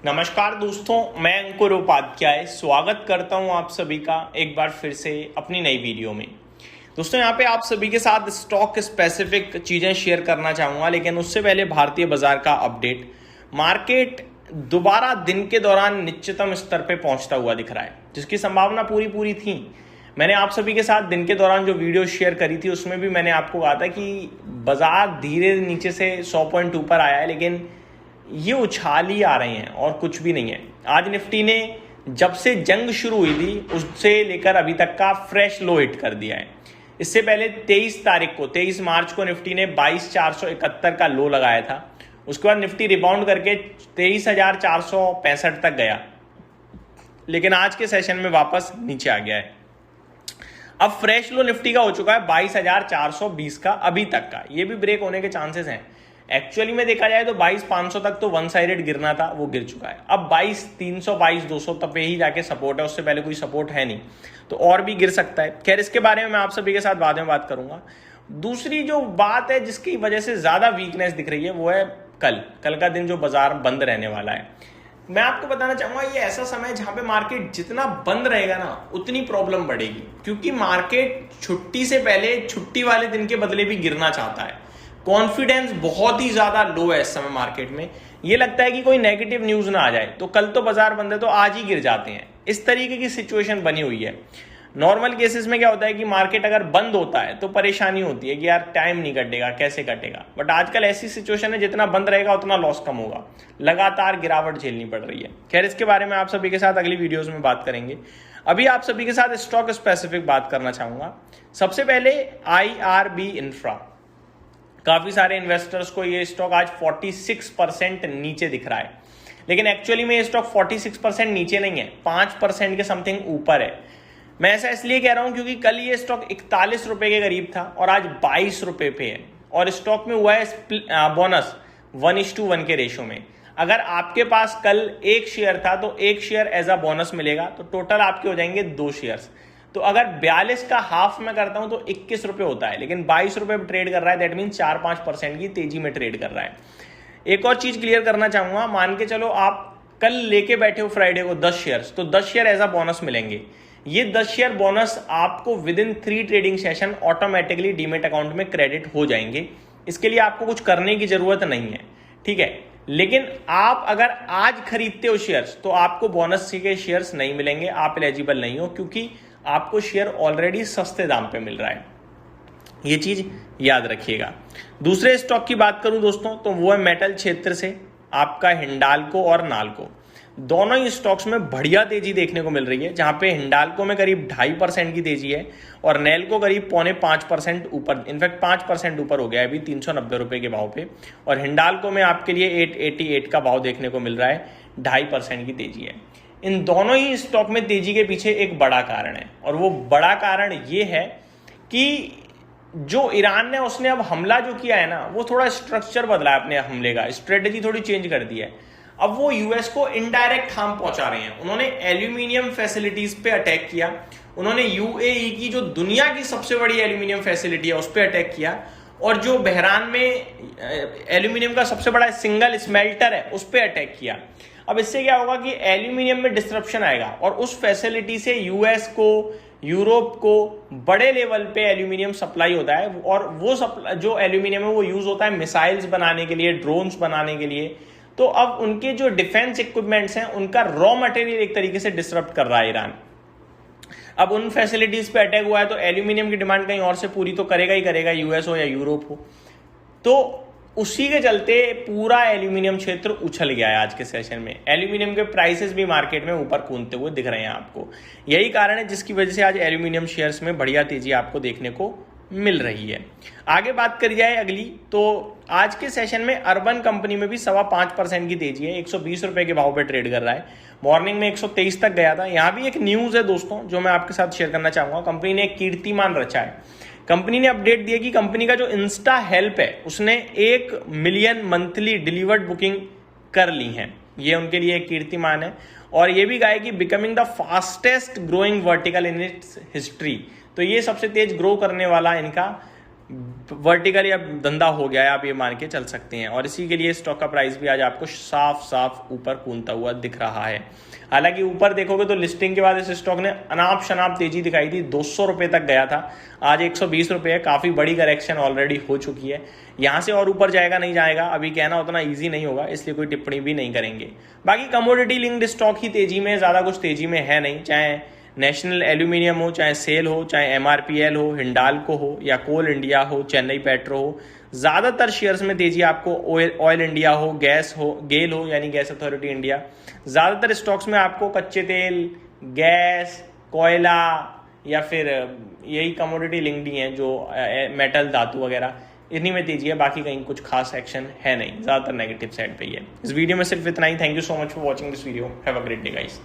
नमस्कार दोस्तों, मैं अंकुर उपाध्याय स्वागत करता हूं आप सभी का एक बार फिर से अपनी नई वीडियो में। दोस्तों यहाँ पे आप सभी के साथ स्टॉक स्पेसिफिक चीज़ें शेयर करना चाहूँगा, लेकिन उससे पहले भारतीय बाजार का अपडेट। मार्केट दोबारा दिन के दौरान निश्चितम स्तर पे पहुंचता हुआ दिख रहा है, जिसकी संभावना पूरी थी। मैंने आप सभी के साथ दिन के दौरान जो वीडियो शेयर करी थी उसमें भी मैंने आपको कहा था कि बाजार धीरे नीचे से 100 पॉइंट ऊपर आया है, लेकिन ये उछाल ही आ रहे हैं और कुछ भी नहीं है। आज निफ्टी ने जब से जंग शुरू हुई थी उससे लेकर अभी तक का फ्रेश लो हिट कर दिया है। इससे पहले 23 मार्च को निफ्टी ने 22,471 का लो लगाया था। उसके बाद निफ्टी रिबाउंड करके 23,465 तक गया, लेकिन आज के सेशन में वापस नीचे आ गया है। अब फ्रेश लो निफ्टी का हो चुका है 22,420 का अभी तक का। ये भी ब्रेक होने के चांसेस हैं। एक्चुअली में देखा जाए तो 22,500 तक तो वन साइडेड गिरना था, वो गिर चुका है। अब 22,300 22,200 तक पे ही जाके सपोर्ट है, उससे पहले कोई सपोर्ट है नहीं, तो और भी गिर सकता है। खैर, इसके बारे में मैं आप सभी के साथ बाद में बात करूंगा। दूसरी जो बात है जिसकी वजह से ज्यादा वीकनेस दिख रही है वो है कल का दिन जो बाजार बंद रहने वाला है। मैं आपको बताना चाहूंगा ये ऐसा समय है जहां पे मार्केट जितना बंद रहेगा ना उतनी प्रॉब्लम बढ़ेगी, क्योंकि मार्केट छुट्टी से पहले छुट्टी वाले दिन के बदले भी गिरना चाहता है। कॉन्फिडेंस बहुत ही ज्यादा लो है इस समय मार्केट में। ये लगता है कि कोई नेगेटिव न्यूज ना आ जाए तो कल तो बाजार बंद है तो आज ही गिर जाते हैं। इस तरीके की सिचुएशन बनी हुई है। नॉर्मल केसेस में क्या होता है कि मार्केट अगर बंद होता है तो परेशानी होती है कि यार टाइम नहीं कटेगा, कैसे कटेगा। बट आजकल ऐसी सिचुएशन है जितना बंद रहेगा उतना लॉस कम होगा, लगातार गिरावट झेलनी पड़ रही है। खैर, इसके बारे में आप सभी के साथ अगली वीडियोस में बात करेंगे। अभी आप सभी के साथ स्टॉक स्पेसिफिक बात करना चाहूंगा। सबसे पहले IRB इंफ्रा। काफी सारे इन्वेस्टर्स को ये स्टॉक आज 46% नीचे दिख रहा है, लेकिन एक्चुअली में ये स्टॉक 46% नीचे नहीं है, 5% के समथिंग ऊपर है। मैं ऐसा इसलिए कह रहा हूं क्योंकि कल ये स्टॉक 41 रुपए के करीब था और आज 22 रुपए पे है, और स्टॉक में हुआ है बोनस 1:1 के रेशो में। अगर आपके पास कल एक शेयर था तो एक शेयर एज अ बोनस मिलेगा, तो टोटल आपके हो जाएंगे 2 शेयर्स। तो अगर 42 का हाफ में करता हूं तो 21 रुपए होता है, लेकिन 22 रुपए ट्रेड कर रहा है। दैट मीन 4-5% की तेजी में ट्रेड कर रहा है। एक और चीज क्लियर करना चाहूंगा, मान के चलो आप कल लेके बैठे हो फ्राइडे को 10 शेयर्स, तो 10 शेयर एज अ बोनस मिलेंगे। ये 10 शेयर बोनस आपको with in 3 trading session automatically demat account में क्रेडिट हो जाएंगे। इसके लिए आपको कुछ करने की जरूरत नहीं है, ठीक है। लेकिन आप अगर आज खरीदते हो शेयर्स तो आपको बोनस के शेयर्स नहीं मिलेंगे, आप एलिजिबल नहीं हो, क्योंकि आपको शेयर ऑलरेडी सस्ते दाम पे मिल रहा है। ये चीज याद रखिएगा। दूसरे स्टॉक की बात करूं दोस्तों तो वो है मेटल क्षेत्र से आपका हिंडाल्को और नाल्को। दोनों ही स्टॉक्स में बढ़िया तेजी देखने को मिल रही है, जहां पे हिंडाल्को में करीब 2.5% की तेजी है और नेल्को करीब 4.5% ऊपर, इनफैक्ट 5% ऊपर हो गया है अभी 390 रुपए के भाव पे। और हिंडाल्को में आपके लिए 888 का भाव देखने को मिल रहा है, 2.5% की तेजी है। इन दोनों ही स्टॉक में तेजी के पीछे एक बड़ा कारण है, और वो बड़ा कारण ये है कि जो ईरान ने उसने अब हमला जो किया है ना, वो थोड़ा स्ट्रक्चर बदला है अपने हमले का, स्ट्रेटेजी थोड़ी चेंज कर दी है। अब वो यूएस को इनडायरेक्ट हार्म पहुंचा रहे हैं। उन्होंने एल्यूमिनियम फैसिलिटीज पे अटैक किया, उन्होंने यूएई की जो दुनिया की सबसे बड़ी एल्यूमिनियम फैसिलिटी है उस पर अटैक किया, और जो बहरान में एल्यूमिनियम का सबसे बड़ा सिंगल स्मेल्टर है उस पर अटैक किया। अब इससे क्या होगा कि एल्यूमिनियम में डिस्ट्रप्शन आएगा, और उस फैसिलिटी से यूएस को, यूरोप को बड़े लेवल पे एल्यूमिनियम सप्लाई होता है, और वो जो एल्यूमिनियम है वो यूज होता है मिसाइल्स बनाने के लिए, ड्रोन्स बनाने के लिए। तो अब उनके जो डिफेंस इक्विपमेंट्स हैं उनका रॉ मटेरियल एक तरीके से डिसरप्ट कर रहा है ईरान। अब उन फैसिलिटीज पे अटैक हुआ है तो एल्यूमिनियम की डिमांड कहीं और से पूरी तो करेगा ही करेगा, यूएस हो या यूरोप हो। तो उसी के चलते पूरा एल्यूमिनियम क्षेत्र उछल गया है आज के सेशन में। एल्यूमिनियम के प्राइसेस भी मार्केट में ऊपर कूदते हुए दिख रहे हैं आपको। यही कारण है जिसकी वजह से आज एल्यूमिनियम शेयर्स में बढ़िया तेजी आपको देखने को मिल रही है। आगे बात करी जाए अगली, तो आज के सेशन में अर्बन कंपनी में भी 5.25% की तेजी है, 120 रुपए के भाव पे ट्रेड कर रहा है। मॉर्निंग में 123 तक गया था। यहाँ भी एक न्यूज है दोस्तों जो मैं आपके साथ शेयर करना चाहूंगा। कंपनी ने एक कीर्तिमान रचा है। कंपनी ने अपडेट दिया कि कंपनी का जो इंस्टा हेल्प है उसने 1 मिलियन मंथली डिलीवर्ड बुकिंग कर ली है। ये उनके लिए एक कीर्तिमान है, और ये भी कहा है कि becoming the fastest growing vertical in its history. तो ये सबसे तेज ग्रो करने वाला इनका वर्टिकली अब धंधा हो गया है, आप ये मान के चल सकते हैं। और इसी के लिए स्टॉक का प्राइस भी आज आपको साफ साफ ऊपर कूदता हुआ दिख रहा है। हालांकि ऊपर देखोगे तो लिस्टिंग के बाद इस स्टॉक ने अनाप शनाप तेजी दिखाई थी, 200 रुपये तक गया था, आज 120 रुपये है। काफ़ी बड़ी करेक्शन ऑलरेडी हो चुकी है। यहाँ से और ऊपर जाएगा नहीं जाएगा अभी कहना उतना ईजी नहीं होगा, इसलिए कोई टिप्पणी भी नहीं करेंगे। बाकी कमोडिटी लिंक्ड स्टॉक ही तेजी में, ज़्यादा कुछ तेजी में है नहीं, चाहे नेशनल एल्यूमिनियम हो, चाहे सेल हो, चाहे MRPL हो, हिंडाल्को हो, या कोल इंडिया हो, चेन्नई पेट्रो हो। ज़्यादातर शेयर्स में तेजी आपको ऑयल इंडिया हो, गैस हो, गेल हो यानी गैस अथॉरिटी इंडिया, ज़्यादातर स्टॉक्स में आपको कच्चे तेल, गैस, कोयला या फिर यही कमोडिटी लिंक्ड ही हैं जो मेटल, धातु वगैरह, इन्हीं में तेजी है। बाकी कहीं कुछ खास एक्शन है नहीं, ज़्यादातर नेगेटिव साइड पे ही है। इस वीडियो में सिर्फ इतना ही। Thank you so much for watching this video. Have a great day guys.